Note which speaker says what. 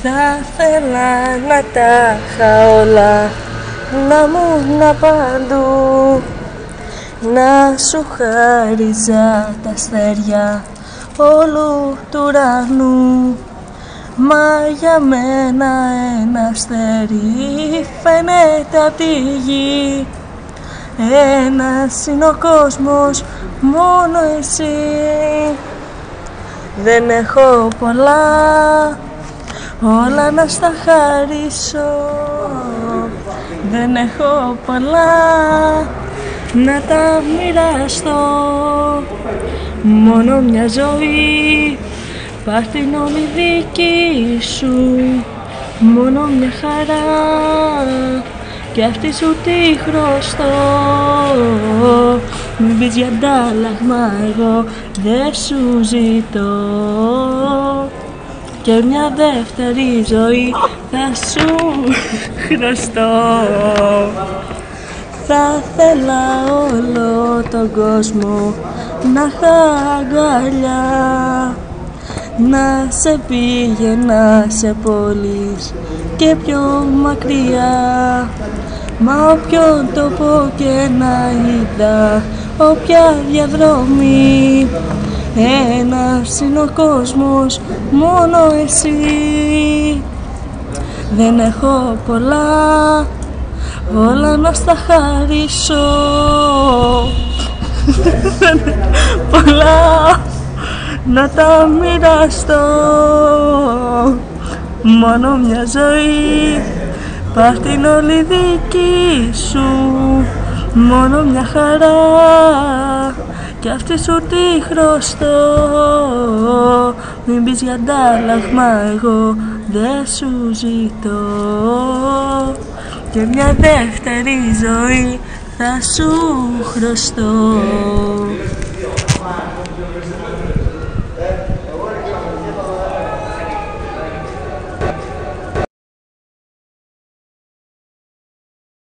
Speaker 1: Θα θέλα να τα είχα όλα, να μου να παντού, να σου χάριζα τα αστέρια όλου του ουρανού. Μα για μένα ένα αστέρι φαίνεται απ' τη γη. Ένας είναι ο κόσμος, μόνο εσύ. Δεν έχω πολλά, όλα να στα χαρίσω. Δεν έχω πολλά, να τα μοιραστώ. Μόνο μια ζωή, πάρ' την όλη δική σου. Μόνο μια χαρά, κι αυτή σου τη χρωστώ. Μην πεις για αντάλλαγμα, εγώ δεν σου ζητώ. Και μια δεύτερη ζωή θα σου χρωστώ. Θα θέλα όλο τον κόσμο να είχα αγκαλιά, να σε πήγαινα σε πόλεις και πιο μακριά. Μα όποιον τόπο και να είδα, όποια διαδρομή, ένας είναι ο κόσμος, μόνο εσύ. Δεν έχω πολλά, όλα να στα χαρίσω. Πολλά να τα μοιραστώ. Μόνο μια ζωή, πάρ' την όλη δική σου. Μόνο μια χαρά, κι αυτή σου τη χρωστώ. Μην πεις για αντάλλαγμα, εγώ δεν σου ζητώ. Και μια δεύτερη ζωή θα σου χρωστώ.